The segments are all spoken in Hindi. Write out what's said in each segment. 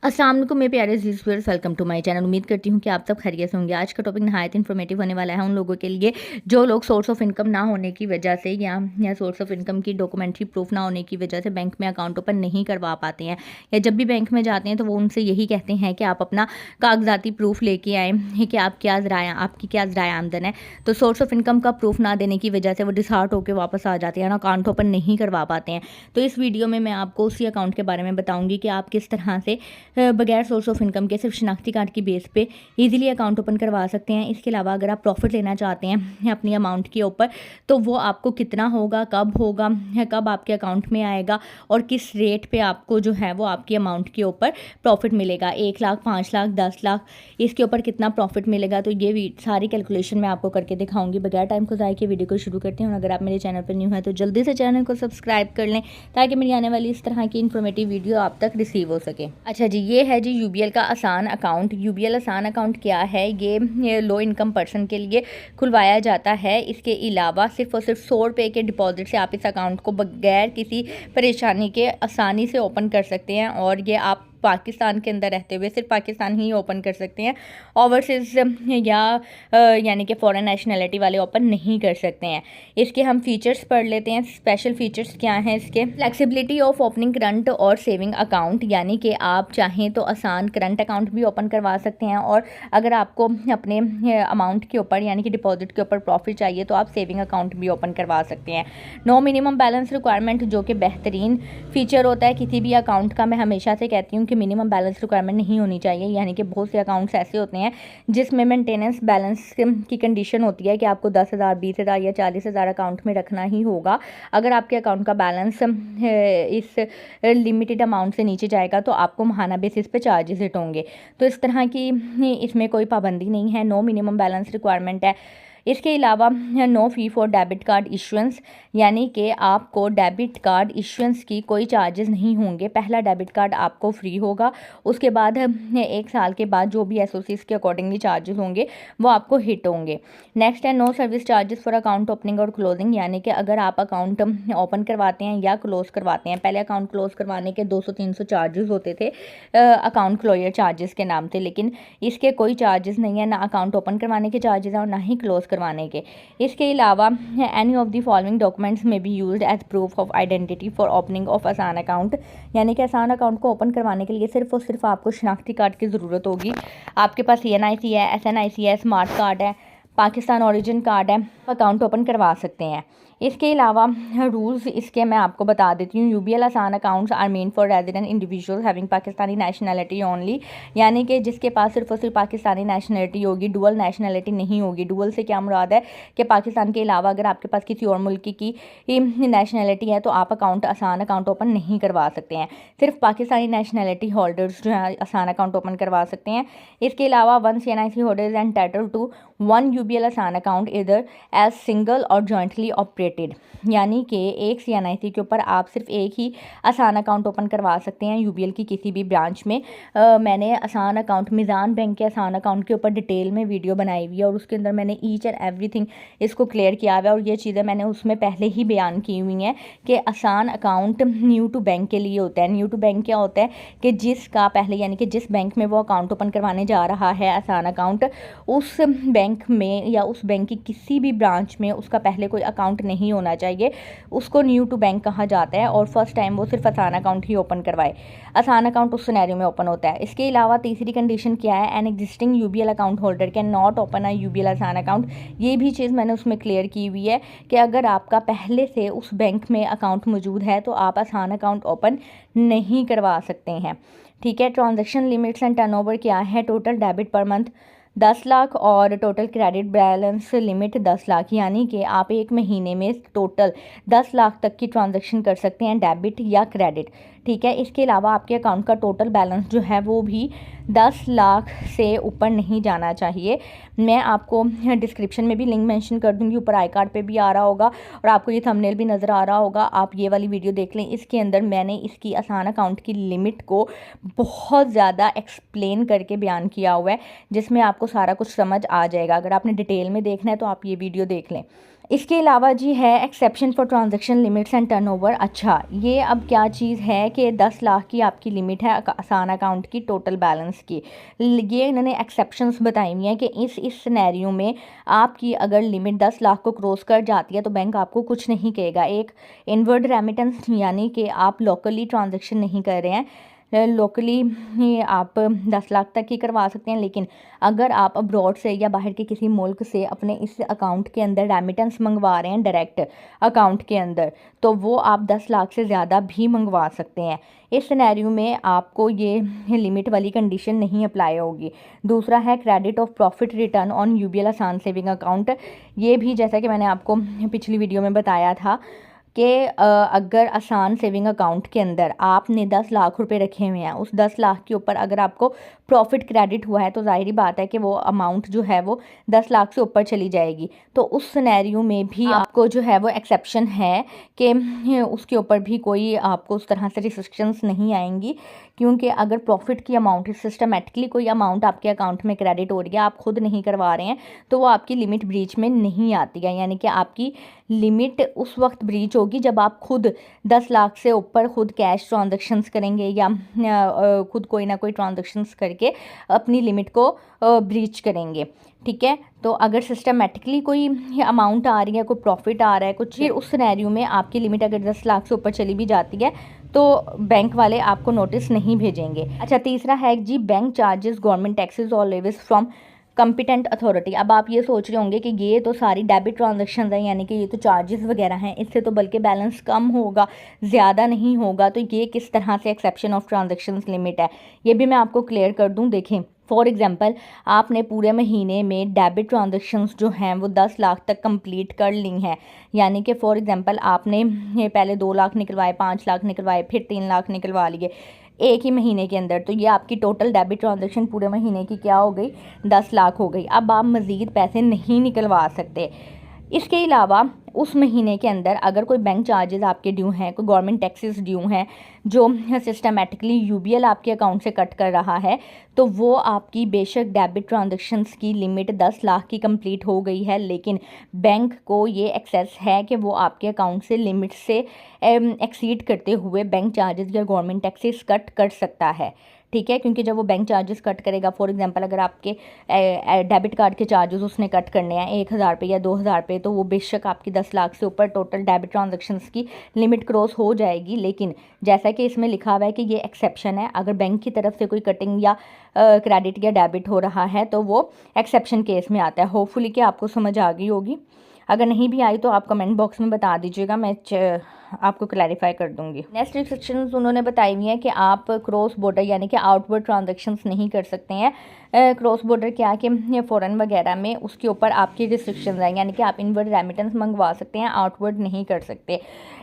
अस्सलाम वालेकुम मेरे प्यारे अज़ीज़ viewers, welcome to my channel. उम्मीद करती हूँ कि आप सब खैरियत से होंगे। आज का टॉपिक नहायत इन्फॉर्मेटिव होने वाला है उन लोगों के लिए जो लोग सोर्स ऑफ इनकम ना होने की वजह से या सोर्स ऑफ इनकम की डॉक्यूमेंट्री प्रूफ ना होने की वजह से बैंक में अकाउंट ओपन नहीं करवा पाते हैं, या जब भी बैंक में जाते हैं तो वो उनसे यही कहते हैं कि आप अपना कागजाती प्रूफ लेके आएँ कि आपकी क्या ज़राए आमदन है। तो सोर्स ऑफ इनकम का प्रूफ ना देने की वजह से वो डिसहार्ट होकर वापस आ जाते हैं, अकाउंट ओपन नहीं करवा पाते हैं। तो इस वीडियो में मैं आपको उसी अकाउंट के बारे में बताऊँगी कि आप किस तरह से बगैर सोर्स ऑफ इनकम के सिर्फ शनाख्ती कार्ड की बेस पे इजीली अकाउंट ओपन करवा सकते हैं। इसके अलावा अगर आप प्रॉफिट लेना चाहते हैं अपनी अमाउंट के ऊपर, तो वो आपको कितना होगा, कब होगा, कब आपके अकाउंट में आएगा और किस रेट पे आपको जो है वो आपकी अमाउंट के ऊपर प्रॉफिट मिलेगा। 1 लाख, 5 लाख, 10 लाख, इसके ऊपर कितना प्रॉफिट मिलेगा। तो ये सारी कैलकुलेशन मैं आपको करके दिखाऊंगी। बगैर टाइम को ज़ाया के वीडियो को शुरू करते हैं। और अगर आप मेरे चैनल पर न्यू है तो जल्दी से चैनल को सब्सक्राइब कर लें ताकि मेरी आने वाली इस तरह की इन्फॉर्मेटिव वीडियो आप तक रिसीव हो सके। अच्छा जी, ये है जी यूबीएल का आसान अकाउंट। यूबीएल आसान अकाउंट क्या है? ये लो इनकम पर्सन के लिए खुलवाया जाता है। इसके अलावा सिर्फ और सिर्फ 100 रुपये के डिपॉजिट से आप इस अकाउंट को बगैर किसी परेशानी के आसानी से ओपन कर सकते हैं। और ये आप पाकिस्तान के अंदर रहते हुए सिर्फ पाकिस्तान ही ओपन कर सकते हैं। ओवरसीज यानी कि फ़ॉरेन नेशनलिटी वाले ओपन नहीं कर सकते हैं। इसके हम फीचर्स पढ़ लेते हैं। स्पेशल फीचर्स क्या हैं इसके? फ्लेक्सिबिलिटी ऑफ ओपनिंग करंट और सेविंग अकाउंट, यानी कि आप चाहें तो आसान करंट अकाउंट भी ओपन करवा सकते हैं, और अगर आपको अपने अमाउंट के ऊपर यानी कि डिपॉजिट के ऊपर प्रॉफिट चाहिए तो आप सेविंग अकाउंट भी ओपन करवा सकते हैं। नो मिनिमम बैलेंस रिक्वायरमेंट, जो कि बेहतरीन फीचर होता है किसी भी अकाउंट का। मैं हमेशा से कहती हूँ कि मिनिमम बैलेंस रिक्वायरमेंट नहीं होनी चाहिए, यानी कि बहुत से अकाउंट्स ऐसे होते हैं जिसमें मेंटेनेंस बैलेंस की कंडीशन होती है कि आपको 10,000, 20,000 या 40,000 अकाउंट में रखना ही होगा। अगर आपके अकाउंट का बैलेंस इस लिमिटेड अमाउंट से नीचे जाएगा तो आपको माहाना बेसिस पे चार्जेस हिट होंगे। तो इस तरह की इसमें कोई पाबंदी नहीं है। नो मिनिमम बैलेंस रिक्वायरमेंट है। इसके अलावा no fee for debit card issuance, यानी कि आपको डेबिट कार्ड इशुएंस की कोई चार्जेस नहीं होंगे। पहला डेबिट कार्ड आपको फ्री होगा, उसके बाद 1 साल के बाद जो भी एसओसीज के अकॉर्डिंगली चार्जेस होंगे वो आपको हिट होंगे। नेक्स्ट है no service charges for account opening और क्लोजिंग, यानी कि अगर आप अकाउंट ओपन करवाते हैं या क्लोज करवाते हैं, पहले अकाउंट क्लोज करवाने के 200-300 चार्जेस होते थे अकाउंट क्लोजर चार्जेस के नाम से, लेकिन इसके कोई चार्जेस नहीं है, ना अकाउंट ओपन करवाने के चार्जेस हैं और ना ही क्लोज करवाने के। इसके अलावा any of the following documents में be used as proof of identity for opening of Asaan account, यानी कि आसान अकाउंट को ओपन करवाने के लिए सिर्फ और सिर्फ आपको शनाख्ती कार्ड की ज़रूरत होगी। आपके पास CNIC है, SNIC है, स्मार्ट कार्ड है, पाकिस्तान ओरिजिन कार्ड है, अकाउंट ओपन करवा सकते हैं। इसके अलावा रूल्स इसके मैं आपको बता देती हूँ। UBL Asaan accounts are meant for resident individuals having Pakistani nationality only, यानी कि जिसके पास सिर्फ और सिर्फ पाकिस्तानी नेशनलिटी होगी, डुअल नेशनलिटी नहीं होगी। डुअल से क्या मुराद है कि पाकिस्तान के अलावा अगर आपके पास किसी और मुल्क की नेशनलिटी है तो आप आसान अकाउंट ओपन नहीं करवा सकते हैं। सिर्फ पाकिस्तानी नेशनलिटी होल्डर्स जो है आसान अकाउंट ओपन करवा सकते हैं। इसके अलावा 1 CNIC holder is entitled to 1 UBL Asaan account either as single और जॉइंटली ऑपरेटेड, यानी कि एक CNIC के ऊपर आप सिर्फ एक ही आसान अकाउंट ओपन करवा सकते हैं यूबीएल की किसी भी ब्रांच में। मैंने आसान अकाउंट मिज़ान बैंक के आसान अकाउंट के ऊपर डिटेल में वीडियो बनाई हुई है और उसके अंदर मैंने ईच एंड एवरीथिंग इसको क्लियर किया हुआ है, और ये चीज़ें मैंने उसमें पहले ही बयान की हुई हैं कि आसान अकाउंट न्यू टू बैंक के लिए होता है। न्यू टू बैंक क्या होता है कि जिसका पहले यानी कि जिस बैंक में वो अकाउंट ओपन करवाने जा रहा है आसान अकाउंट, उस बैंक में या उस बैंक की किसी भी ब्रांच में उसका पहले कोई अकाउंट नहीं होना चाहिए, उसको न्यू टू बैंक कहा जाता है। और फर्स्ट टाइम वो सिर्फ आसान अकाउंट ही ओपन करवाए। आसान अकाउंट उस सिनेरियो में ओपन होता है। इसके अलावा तीसरी कंडीशन क्या है? An existing UBL account holder can not open a UBL Asaan account. ये भी चीज़ मैंने उसमें क्लियर की हुई है कि अगर आपका पहले से उस बैंक में अकाउंट मौजूद है तो आप आसान अकाउंट ओपन नहीं करवा सकते हैं। ठीक है। ट्रांजेक्शन लिमिट्स एंड टर्नओवर क्या है? टोटल डेबिट पर मंथ 10 लाख और total credit balance limit 10 lakh, यानी कि आप एक महीने में टोटल 10 लाख तक की ट्रांजैक्शन कर सकते हैं, डेबिट या क्रेडिट। ठीक है। इसके अलावा आपके अकाउंट का टोटल बैलेंस जो है वो भी 10 लाख से ऊपर नहीं जाना चाहिए। मैं आपको डिस्क्रिप्शन में भी लिंक मेंशन कर दूंगी, ऊपर आई कार्ड पे भी आ रहा होगा और आपको ये थंबनेल भी नज़र आ रहा होगा। आप ये वाली वीडियो देख लें। इसके अंदर मैंने इसकी आसान अकाउंट की लिमिट को बहुत ज़्यादा एक्सप्लेन करके बयान किया हुआ है, जिसमें आपको सारा कुछ समझ आ जाएगा। अगर आपने डिटेल में देखना है तो आप ये वीडियो देख लें। इसके अलावा जी है exception for transaction limits and turnover. अच्छा, ये अब क्या चीज़ है कि 10 लाख की आपकी लिमिट है आसान अकाउंट की टोटल बैलेंस की। ये इन्होंने एक्सेप्शंस बताई हुई हैं कि इस सिनेरियो में आपकी अगर लिमिट 10 लाख को क्रॉस कर जाती है तो बैंक आपको कुछ नहीं कहेगा। एक इनवर्ड रेमिटेंस यानी कि आप लोकली ट्रांजैक्शन नहीं कर रहे हैं, लोकली आप 10 लाख तक ही करवा सकते हैं, लेकिन अगर आप अब्रॉड से या बाहर के किसी मुल्क से अपने इस अकाउंट के अंदर रेमिटेंस मंगवा रहे हैं डायरेक्ट अकाउंट के अंदर, तो वो आप 10 लाख से ज़्यादा भी मंगवा सकते हैं। इस सिनेरियो में आपको ये लिमिट वाली कंडीशन नहीं अप्लाई होगी। दूसरा है credit of profit return on UBL आसान सेविंग अकाउंट। ये भी जैसा कि मैंने आपको पिछली वीडियो में बताया था कि अगर आसान सेविंग अकाउंट के अंदर आपने 10 लाख रुपए रखे हुए हैं, उस 10 लाख के ऊपर अगर आपको प्रॉफिट क्रेडिट हुआ है तो जाहिर बात है कि वो अमाउंट जो है वो 10 लाख से ऊपर चली जाएगी। तो उस सिनेरियो में भी आपको जो है वो एक्सेप्शन है कि उसके ऊपर भी कोई आपको उस तरह से रिस्ट्रिक्शंस नहीं आएंगी, क्योंकि अगर प्रॉफिट की अमाउंट सिस्टमेटिकली कोई अमाउंट आपके अकाउंट में क्रेडिट हो रही है, आप खुद नहीं करवा रहे हैं, तो वो आपकी लिमिट ब्रीच में नहीं आती है। यानी कि आपकी लिमिट उस वक्त ब्रीच होगी जब आप खुद 10 लाख से ऊपर खुद कैश ट्रांजैक्शंस करेंगे या खुद कोई ना कोई ट्रांजैक्शंस करके अपनी लिमिट को ब्रीच करेंगे। ठीक है, तो अगर सिस्टमेटिकली कोई अमाउंट आ रही है, कोई प्रॉफिट आ रहा है कुछ, फिर उस सिनेरियो में आपकी लिमिट अगर 10 लाख से ऊपर चली भी जाती है तो बैंक वाले आपको नोटिस नहीं भेजेंगे। अच्छा, तीसरा है जी बैंक चार्जेस गवर्नमेंट टैक्सेस और लेवीज फ्रॉम कम्पिटेंट अथॉरिटी। अब आप ये सोच रहे होंगे कि ये तो सारी डेबिट ट्रांजैक्शन हैं, यानी कि ये तो चार्जेस वगैरह हैं, इससे तो बल्कि बैलेंस कम होगा, ज़्यादा नहीं होगा, तो ये किस तरह से एक्सेप्शन ऑफ ट्रांजैक्शन लिमिट है, ये भी मैं आपको क्लियर कर दूं। देखें, फॉर एग्जांपल आपने पूरे महीने में डेबिट ट्रांजैक्शंस जो हैं वो 10 लाख तक कंप्लीट कर ली हैं। यानी कि फॉर एग्जांपल आपने पहले 2 लाख निकलवाए, 5 लाख निकलवाए, फिर 3 लाख निकलवा लिए एक ही महीने के अंदर, तो ये आपकी टोटल डेबिट ट्रांजैक्शन पूरे महीने की क्या हो गई, 10 लाख हो गई। अब आप मज़ीद पैसे नहीं निकलवा सकते। इसके अलावा उस महीने के अंदर अगर कोई बैंक चार्जेस आपके ड्यू हैं, कोई गवर्नमेंट टैक्सेस ड्यू हैं जो सिस्टमेटिकली यूबीएल आपके अकाउंट से कट कर रहा है, तो वो आपकी बेशक डेबिट ट्रांजैक्शंस की लिमिट 10 लाख की कंप्लीट हो गई है, लेकिन बैंक को ये एक्सेस है कि वो आपके अकाउंट से लिमिट से एक्सीड करते हुए बैंक चार्जेस या गवर्नमेंट टैक्सेस कट कर सकता है। ठीक है, क्योंकि जब वो बैंक चार्जेस कट करेगा, फॉर एग्जांपल अगर आपके डेबिट कार्ड के चार्जेस उसने कट करने हैं 1000 रुपये या 2000 रुपये, तो वो बेशक आपकी 10 लाख से ऊपर टोटल डेबिट ट्रांजैक्शंस की लिमिट क्रॉस हो जाएगी। लेकिन जैसा कि इसमें लिखा हुआ है कि ये एक्सेप्शन है, अगर बैंक की तरफ से कोई कटिंग या क्रेडिट या डेबिट हो रहा है तो वो एक्सेप्शन केस में आता है। होपफुली कि आपको समझ आ गई होगी। अगर नहीं भी आई तो आप कमेंट बॉक्स में बता दीजिएगा, मैं आपको क्लैरिफाई कर दूंगी। नेक्स्ट रिस्ट्रिक्शंस उन्होंने बताई हुई है कि आप क्रॉस बॉर्डर यानी कि आउटवर्ड ट्रांजैक्शंस नहीं कर सकते हैं। क्रॉस बॉर्डर क्या कि फ़ॉरेन वगैरह में उसके ऊपर आपकी रिस्ट्रिक्शंस हैं, यानी कि आप इनवर्ड रेमिटेंस मंगवा सकते हैं, आउटवर्ड नहीं कर सकते।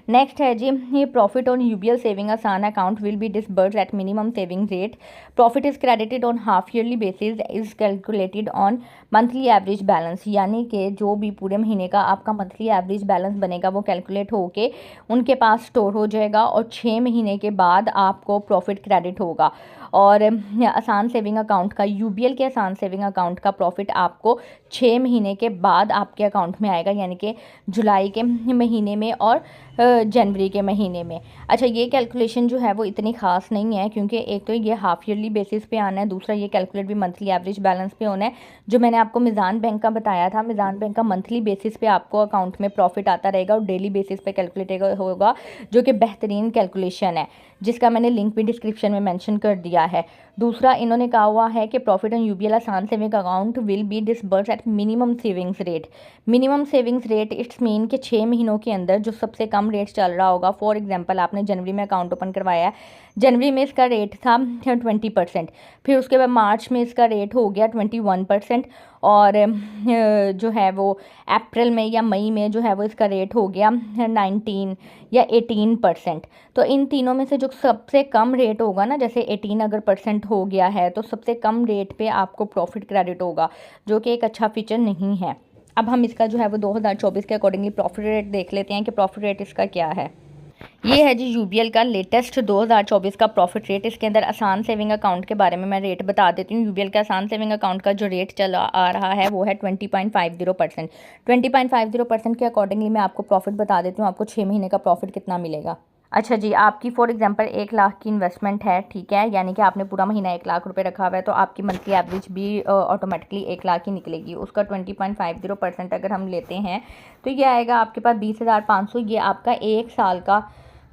नेक्स्ट है जी, ये प्रॉफिट ऑन यूबीएल सेविंग आसान account will be disbursed at minimum saving rate. Profit is credited on half yearly basis, is calculated on monthly average balance. यानी कि जो भी पूरे महीने का आपका मंथली एवरेज बैलेंस बनेगा वो कैलकुलेट होके उनके पास स्टोर हो जाएगा और 6 महीने के बाद आपको प्रॉफिट क्रेडिट होगा। और आसान सेविंग अकाउंट का, यूबीएल के आसान सेविंग अकाउंट का प्रॉफिट आपको 6 महीने के बाद आपके अकाउंट में आएगा, यानी कि जुलाई के महीने में और जनवरी के महीने में। अच्छा, ये कैलकुलेशन जो है वो इतनी ख़ास नहीं है, क्योंकि एक तो ये हाफ ईयरली बेसिस पे आना है, दूसरा ये कैलकुलेट भी मंथली एवरेज बैलेंस पे होना है। जो मैंने आपको मिज़ान बैंक का बताया था, मिज़ान बैंक का मंथली बेसिस पे आपको अकाउंट में प्रॉफिट आता रहेगा और डेली बेसिस पे कैलकुलेट होगा, जो कि बेहतरीन कैलकुलेशन है, जिसका मैंने लिंक भी डिस्क्रिप्शन में मेंशन कर दिया है। दूसरा इन्होंने कहा हुआ है कि प्रॉफिट ऑन यूबीएल आसान saving account will be disburse at minimum savings rate. Minimum savings rate it's mean कि 6 महीनों के अंदर जो सबसे कम रेट चल रहा होगा। फॉर एग्जांपल आपने जनवरी में अकाउंट ओपन करवाया है, जनवरी में इसका रेट था 20%, फिर उसके बाद मार्च में इसका रेट हो गया 21%, और जो है वो अप्रैल में या मई में जो है वो इसका रेट हो गया 19 या 18%। तो इन तीनों में से जो सबसे कम रेट होगा ना, जैसे 18 अगर % हो गया है तो सबसे कम रेट पे आपको प्रॉफिट क्रेडिट होगा, जो कि एक अच्छा फीचर नहीं है। अब हम इसका जो है वो 2024 के अकॉर्डिंगली प्रॉफिट रेट देख लेते हैं कि प्रॉफिट रेट इसका क्या है। ये है जी यूबीएल का लेटेस्ट 2024 का प्रॉफिट रेट। इसके अंदर आसान सेविंग अकाउंट के बारे में मैं रेट बता देती हूँ। यूबीएल का आसान सेविंग अकाउंट का जो रेट चला आ रहा है वो है 20.50%। 20.50% के अकॉर्डिंगली मैं आपको प्रॉफिट बता देती हूँ, आपको 6 महीने का प्रॉफिट कितना मिलेगा। अच्छा जी, आपकी फॉर एग्जांपल 1 लाख की इन्वेस्टमेंट है, ठीक है, यानी कि आपने पूरा महीना 1 लाख रुपए रखा हुआ है, तो आपकी मंथली एवरेज भी ऑटोमेटिकली 1 लाख ही निकलेगी। उसका 20.50% अगर हम लेते हैं तो ये आएगा आपके पास 20,500। ये आपका 1 साल का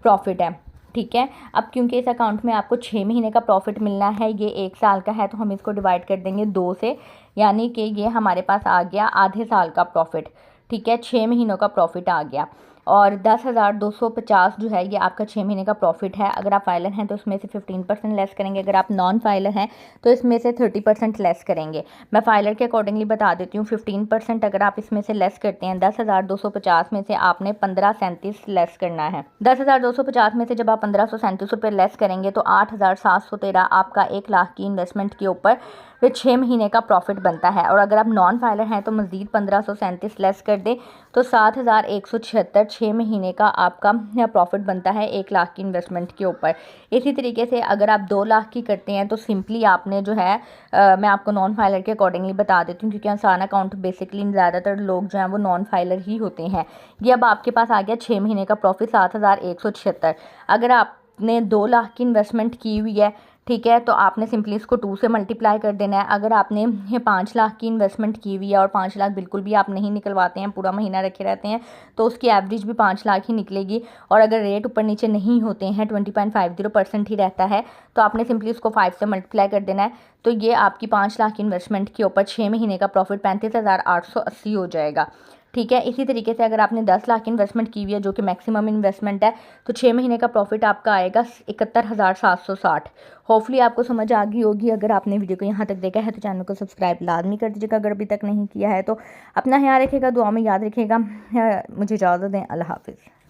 प्रॉफिट है, ठीक है। अब क्योंकि इस अकाउंट में आपको 6 महीने का प्रॉफिट मिलना है, ये 1 साल का है, तो हम इसको डिवाइड कर देंगे 2 से, यानी कि ये हमारे पास आ गया आधे साल का प्रॉफिट, ठीक है। 6 महीनों का प्रॉफिट आ गया और 10,250 जो है ये आपका 6 महीने का प्रॉफिट है। अगर आप फाइलर हैं तो इसमें से 15% लेस करेंगे, अगर आप नॉन फाइलर हैं तो इसमें से 30% लेस करेंगे। मैं फाइलर के अकॉर्डिंगली बता देती हूँ। 15% अगर आप इसमें से लेस करते हैं 10,250 में से आपने 1537 लेस करना है। 10,250 में से जब आप 1537 रुपये लेस करेंगे तो 8,713 आपका 1 लाख की इन्वेस्टमेंट के ऊपर फिर 6 महीने का प्रॉफिट बनता है। और अगर आप नॉन फाइलर हैं तो मज़ीद 1537 लेस कर दें तो 7,176 6 महीने का आपका प्रॉफिट बनता है 1 लाख की इन्वेस्टमेंट के ऊपर। इसी तरीके से अगर आप 2 लाख की करते हैं तो सिंपली आपने जो है मैं आपको नॉन फाइलर के अकॉर्डिंगली बता देती हूँ, क्योंकि आसान अकाउंट बेसिकली ज़्यादातर लोग जो हैं वो नॉन फाइलर ही होते हैं। ये अब आपके पास आ गया 6 महीने का प्रॉफिट 7,176। अगर आपने 2 लाख की इन्वेस्टमेंट की हुई है, ठीक है, तो आपने सिंपली इसको 2 से मल्टीप्लाई कर देना है। अगर आपने 5 लाख की इन्वेस्टमेंट की हुई है और 5 लाख बिल्कुल भी आप नहीं निकलवाते हैं, पूरा महीना रखे रहते हैं, तो उसकी एवरेज भी 5 लाख ही निकलेगी। और अगर रेट ऊपर नीचे नहीं होते हैं, 20.50% ही रहता है, तो आपने सिंपली उसको 5 से मल्टीप्लाई कर देना है। तो ये आपकी 5 लाख की इन्वेस्टमेंट के ऊपर 6 महीने का प्रॉफिट 35,880 हो जाएगा, ठीक है। इसी तरीके से अगर आपने 10 लाख इन्वेस्टमेंट की हुई है, जो कि मैक्सिमम इन्वेस्टमेंट है, तो 6 महीने का प्रॉफिट आपका आएगा 71,760। होपफुली आपको समझ आ गई होगी। अगर आपने वीडियो को यहाँ तक देखा है तो चैनल को सब्सक्राइब लाजमी कर दीजिएगा अगर अभी तक नहीं किया है तो। अपना ख्याल रखिएगा, दुआ में याद रखिएगा। मुझे इजाज़त दें, अल्लाह हाफिज़।